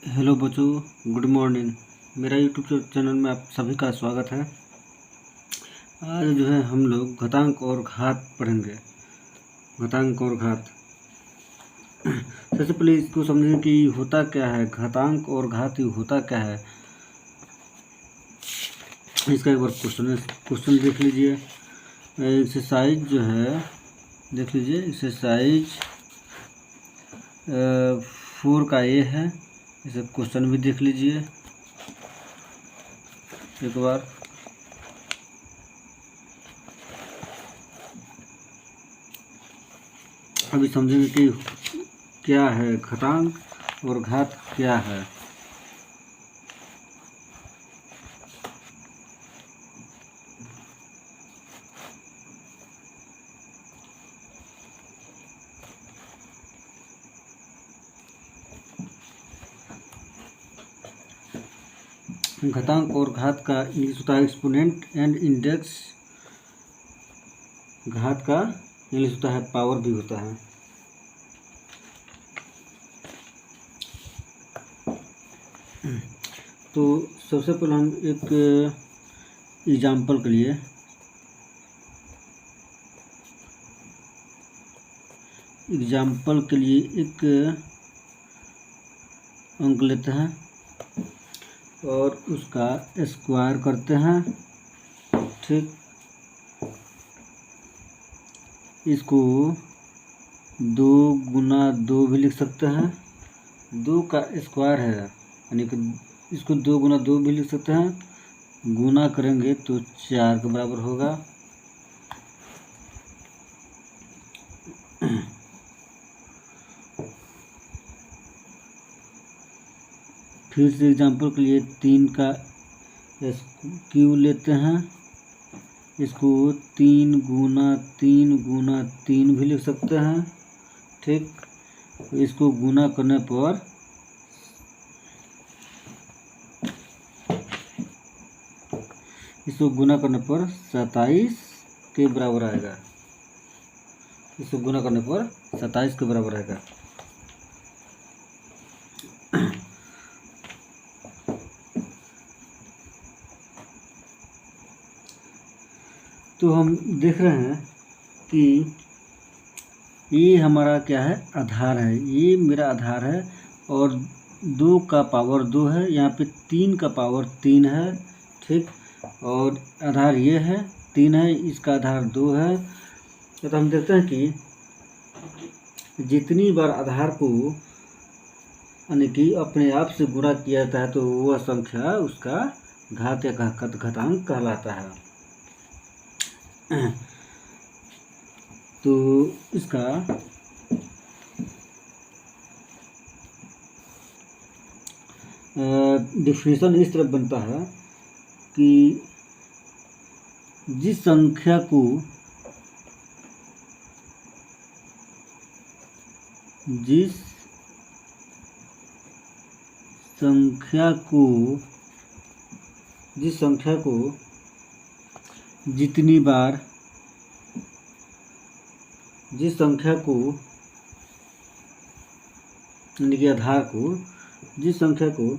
Hello बच्चों, good morning. मेरा YouTube channel में आप सभी का स्वागत है। आज जो है हम लोग घातांक और घात पढ़ेंगे। घातांक और घात। सबसे पहले इसको समझें कि होता क्या है घातांक और घात, होता क्या है। इसका एक बार क्वेश्चन देख लीजिए। एक्सरसाइज जो है देख लीजिए, एक्सरसाइज 4 का ए है। इसे क्वेश्चन भी देख लीजिए एक बार। अभी समझेंगे कि क्या है घातांक और घात क्या है। घातांक और घात का इंग्लिश होता है एक्सपोनेंट एंड इंडेक्स। घात का इंग्लिश होता है पावर भी होता है। तो सबसे पहले हम एक एग्जाम्पल के लिए एक अंक लेते हैं और उसका स्क्वायर करते हैं। ठीक, इसको 2 गुना 2 भी लिख सकते हैं। 2 का स्क्वायर है यानी कि इसको 2 गुना 2 भी लिख सकते हैं। गुना करेंगे तो 4 के बराबर होगा। फिर से एग्जांपल के लिए 3 का क्यूब लेते हैं। इसको 3 गुना 3 गुना 3 भी लिख सकते हैं। ठीक, इसको गुना करने पर इसको गुना करने पर 27 के बराबर आएगा। इसको गुना करने पर 27 के बराबर आएगा। तो हम देख रहे हैं कि ये हमारा क्या है, आधार है। ये मेरा आधार है और 2 का पावर 2 है। यहाँ पे 3 का पावर 3 है। ठीक, और आधार ये है 3 है, इसका आधार 2 है। तो हम देखते हैं कि जितनी बार आधार को यानी कि अपने आप से गुणा किया जाता है तो वह संख्या उसका घात या घातांक कहलाता है। तो इसका डिफिनेशन इस तरह बनता है कि जिस संख्या को जितनी बार यानी कि आधार को जिस संख्या को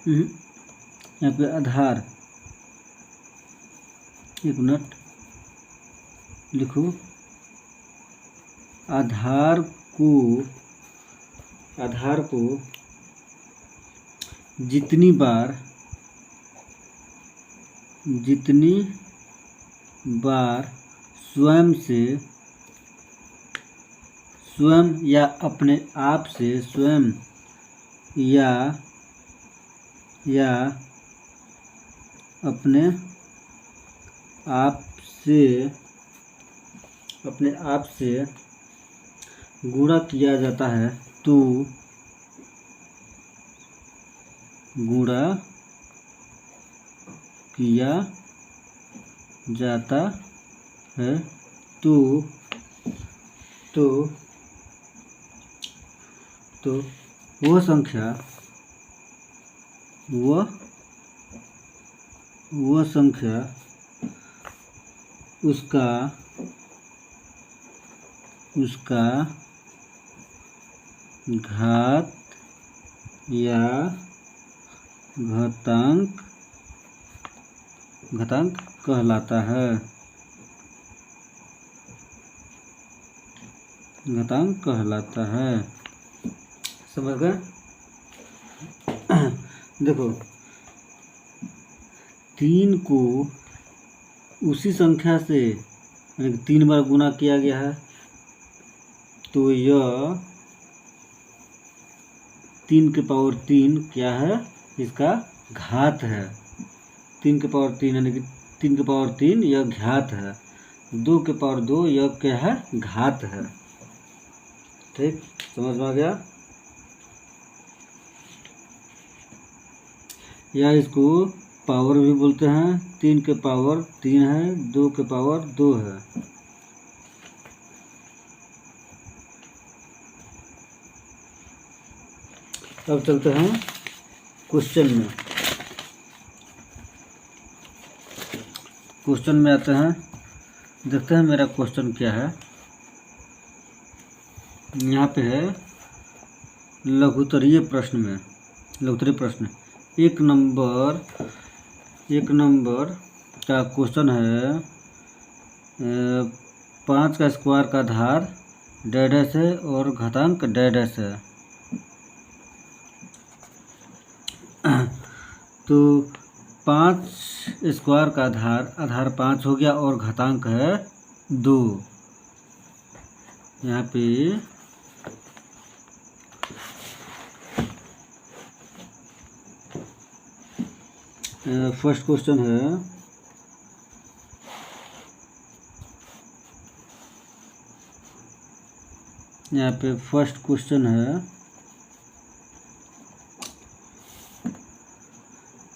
यहाँ पे आधार, एक मिनट लिखो, आधार को जितनी बार स्वयं या अपने आप से अपने आप से गुणा किया जाता है तो गुणा किया जाता है तो वह संख्या उसका उसका घात या घातांक कहलाता है। घातांक कहलाता है। समझ गए? देखो 3 को उसी संख्या से 3 बार गुना किया गया है, तो यह 3 के पावर 3 क्या है? इसका घात है। 3 के पावर 3 यानी कि 3 के पावर 3 यह घात है। 2 के पावर 2 यह क्या है? घात है। ठीक, समझ में आ गया? या इसको पावर भी बोलते हैं। 3 के पावर 3 है, 2 के पावर 2 है। अब चलते हैं क्वेश्चन में। क्वेश्चन में आते हैं, देखते हैं मेरा क्वेश्चन क्या है। यहाँ पे है लघुत्तरीय प्रश्न में, लघुत्तरीय प्रश्न 1 नंबर का क्वेश्चन है। 5 का स्क्वायर का आधार डैश है और घातांक डैश है। तो 5 स्क्वायर का आधार 5 हो गया और घातांक है 2। यहाँ पे फर्स्ट क्वेश्चन है, यहाँ पे फर्स्ट क्वेश्चन है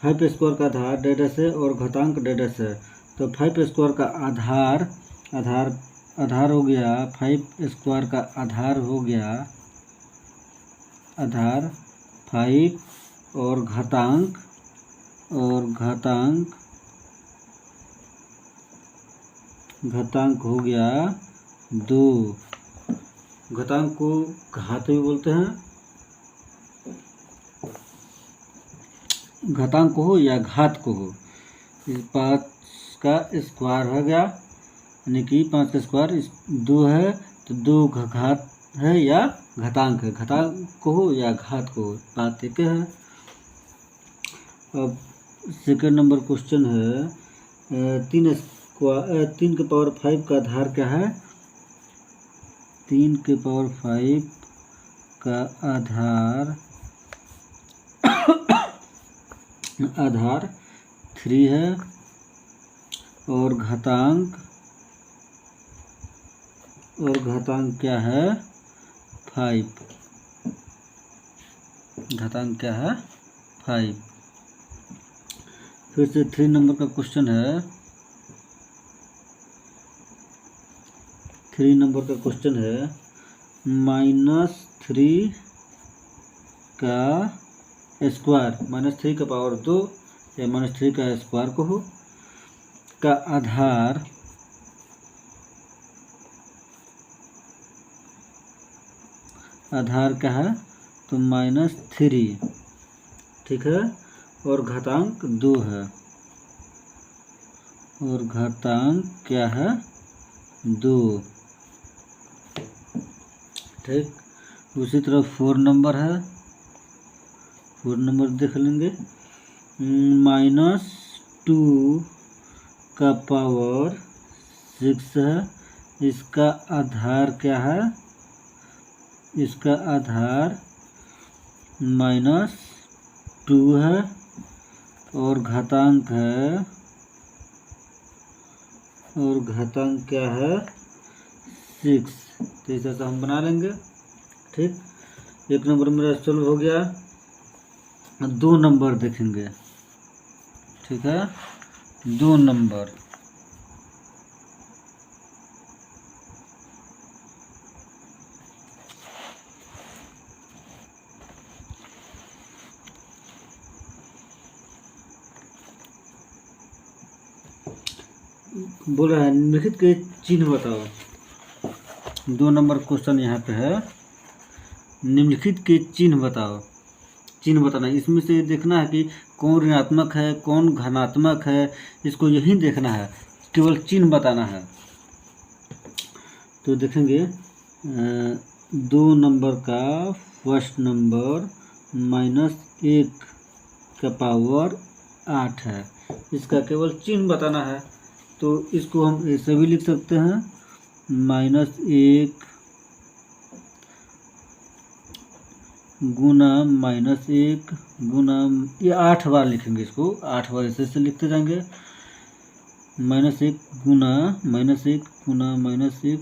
5 स्क्वायर का आधार डैश है और घातांक डैश है। तो 5 स्क्वायर का आधार हो गया, 5 स्क्वायर का आधार हो गया, आधार 5 और घातांक हो गया 2। घातांक को घात भी बोलते हैं। घातांक को हो या घात को हो, इस 5 का स्क्वायर हो गया, यानी कि 5 का स्क्वायर 2 है, तो 2 घात है या घातांक है। घातांक को हो या घात को हो, बात एक है। अब सेकंड नंबर क्वेश्चन है 3 के पावर 5 का आधार क्या है? 3 के पावर 5 का आधार 3 है और घातांक क्या है? 5। घातांक क्या है? 5। फिर से 3 नंबर का क्वेश्चन है। 3 नंबर का क्वेश्चन है -3 का स्क्वायर, -3 का पावर 2 या -3 का स्क्वायर को हो, का आधार क्या है? तो -3, ठीक है, और घातांक 2 है, और घातांक क्या है? 2। ठीक, उसी तरह 4 नंबर है। 4 नंबर देख लेंगे। -2 का पावर 6 है, इसका आधार क्या है? इसका आधार -2 है और घातांक क्या है? 6। तो इस तरह से हम बना लेंगे। ठीक, 1 नंबर मेरा सॉल्व हो गया। 2 नंबर देखेंगे, ठीक है। 2 नंबर बोल रहा है निम्नलिखित के चिन्ह बताओ। 2 नंबर क्वेश्चन यहाँ पे है, निम्नलिखित के चिन्ह बताओ। चिन्ह बताना है, इसमें से देखना है कि कौन ऋणात्मक है कौन धनात्मक है, इसको यही देखना है, केवल चिन्ह बताना है। तो देखेंगे 2 नंबर का फर्स्ट नंबर -1 का पावर 8 है, इसका केवल चिन्ह बताना है। तो इसको हम ऐसे भी लिख सकते हैं, -1 गुना -1 गुना, ये 8 बार लिखेंगे, इसको 8 बार ऐसे लिखते जाएंगे। -1 गुना -1 गुना -1,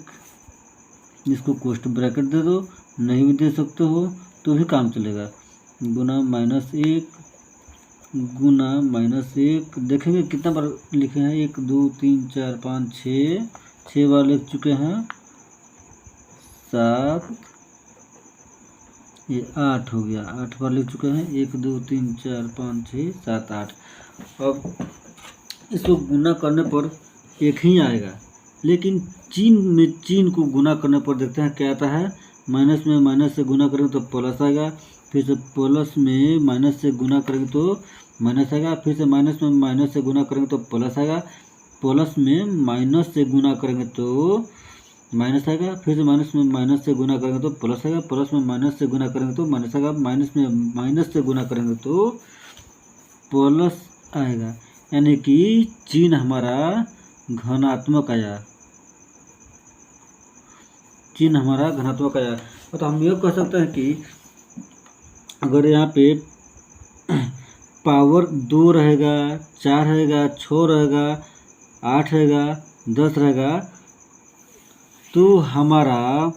इसको कोष्ठ ब्रैकेट दे दो, नहीं भी दे सकते हो तो भी काम चलेगा, गुना -1 गुना -1। देखेंगे कितना बार लिखे हैं, 1 2 3 4 5 6 बार लिख चुके हैं, 7, ये 8 हो गया, 8 बार लिख चुके हैं, 1 2 3 4 5 6 7 8। अब इसको गुना करने पर एक ही आएगा, लेकिन चिन्ह में चिन्ह को गुना करने पर देखते हैं क्या आता है। माइनस में माइनस से गुना करेंगे तो प्लस आएगा, फिर से प्लस में माइनस से गुना करेंगे तो माइनस आएगा, फिर से माइनस में माइनस से गुना करेंगे तो प्लस आएगा, प्लस में माइनस से गुना करेंगे तो माइनस आएगा, फिर से माइनस में माइनस से गुना करेंगे तो प्लस आएगा, प्लस में माइनस से गुना करेंगे तो माइनस आएगा, माइनस में माइनस से गुना करेंगे तो प्लस आएगा, यानी कि चिन्ह हमारा घनात्मक आया, चिन्ह हमारा घनात्मक आया। तो हम यह कह सकते हैं कि अगर यहाँ पे पावर 2 रहेगा, 4 रहेगा, 6 रहेगा, 8 रहेगा, 10 रहेगा, तो हमारा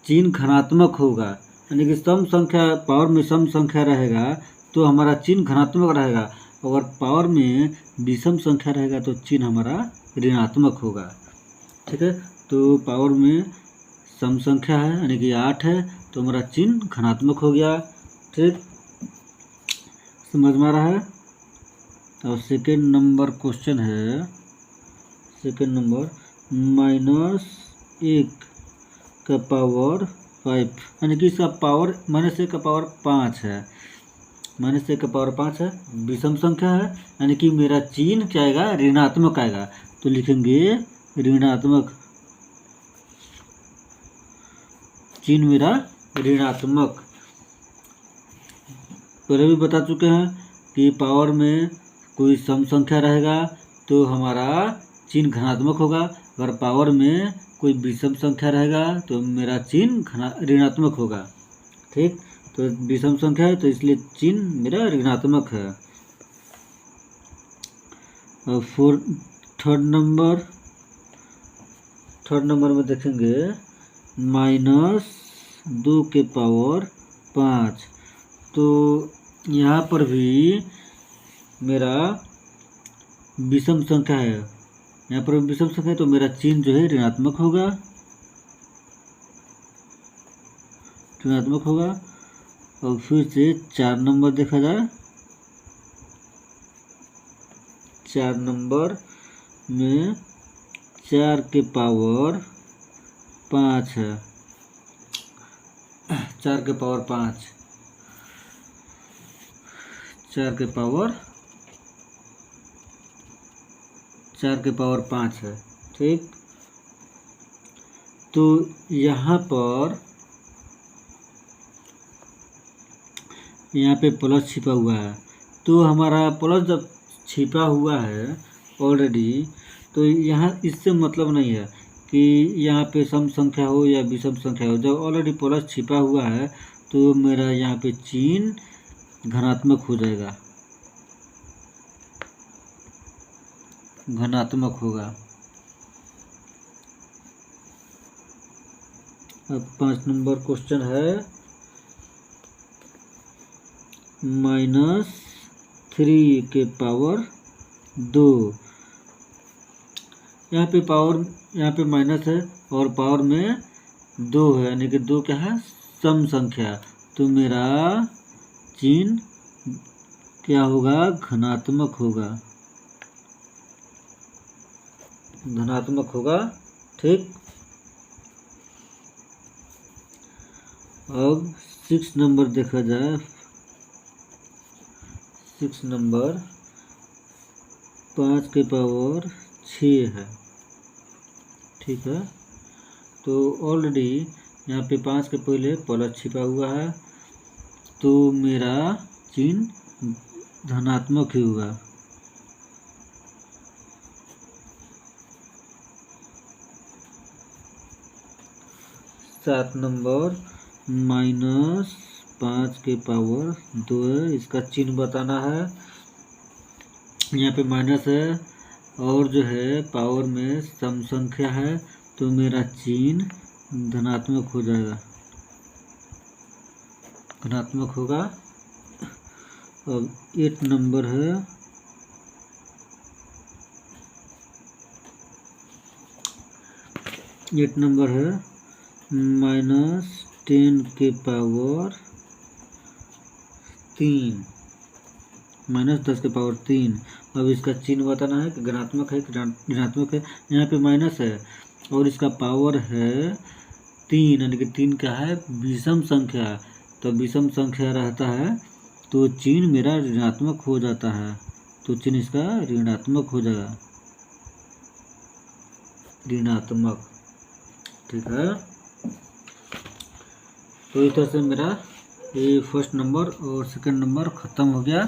चिन्ह घनात्मक होगा, यानी कि सम संख्या, पावर में सम संख्या रहेगा तो हमारा चिन्ह घनात्मक रहेगा, अगर पावर में विषम संख्या रहेगा तो चिन्ह हमारा ऋणात्मक होगा। ठीक है, तो पावर में सम संख्या है यानी कि 8 है, तो हमारा चिन्ह घनात्मक हो गया। ठीक, समझ में आ रहा है। और सेकेंड नंबर क्वेश्चन है, सेकेंड नंबर -1 का पावर 5, यानी कि इसका पावर -1 का पावर 5 है, -1 का पावर 5 है, विषम संख्या है, यानी कि मेरा चिन्ह क्या आएगा, ऋणात्मक आएगा, तो लिखेंगे ऋणात्मक, चिन्ह मेरा ऋणात्मक। पहले भी बता चुके हैं कि पावर में कोई सम संख्या रहेगा तो हमारा चिन्ह घनात्मक होगा, अगर पावर में कोई विषम संख्या रहेगा तो मेरा चिन्ह ऋणात्मक होगा। ठीक, तो विषम संख्या है तो इसलिए चिन्ह मेरा ऋणात्मक है। और थर्ड नंबर में देखेंगे -2 के पावर 5, तो यहाँ पर भी मेरा विषम संख्या है, यहाँ पर विषम संख्या है तो मेरा चिन्ह जो है ऋणात्मक होगा, ऋणात्मक होगा। और फिर से 4 नंबर देखा जाए, 4 नंबर में 4 के पावर 5 है, 4 के पावर 5, 4 के पावर 5 है। ठीक, तो यहाँ पे प्लस छिपा हुआ है, तो हमारा प्लस जब छिपा हुआ है ऑलरेडी, तो यहाँ इससे मतलब नहीं है कि यहाँ पे सम संख्या हो या विषम संख्या हो, जब ऑलरेडी प्लस छिपा हुआ है तो मेरा यहाँ पे चिन्ह घनात्मक हो जाएगा, घनात्मक होगा। अब 5 नंबर क्वेश्चन है, -3 के पावर 2, यहाँ पे माइनस है और पावर में 2 है, यानी कि 2 क्या है, सम संख्या, तो मेरा चिन्ह क्या होगा, घनात्मक होगा, धनात्मक होगा। ठीक, अब 6 नंबर देखा जाए, 6 नंबर 5 के पावर 6 है, ठीक है। तो ऑलरेडी यहाँ पे 5 के पहले प्लस छिपा हुआ है, तो मेरा चिन्ह धनात्मक ही हुआ। सात नंबर -5 के पावर 2 है, इसका चिन्ह बताना है। यहाँ पे माइनस है और जो है पावर में सम संख्या है, तो मेरा चिन्ह धनात्मक हो जाएगा, धनात्मक होगा। अब 8 नंबर है, 8 नंबर है -10 के पावर 3, -10 के पावर 3। अब इसका चिन्ह बताना है कि धनात्मक है कि ऋणात्मक है। यहाँ पे माइनस है और इसका पावर है 3, यानी कि 3 क्या है, विषम संख्या है। तो विषम संख्या रहता है तो चिन्ह मेरा ऋणात्मक हो जाता है, तो चिन्ह इसका ऋणात्मक हो जाएगा, ऋणात्मक, ठीक है। तो इस तरह से मेरा ये फर्स्ट नंबर और सेकंड नंबर ख़त्म हो गया।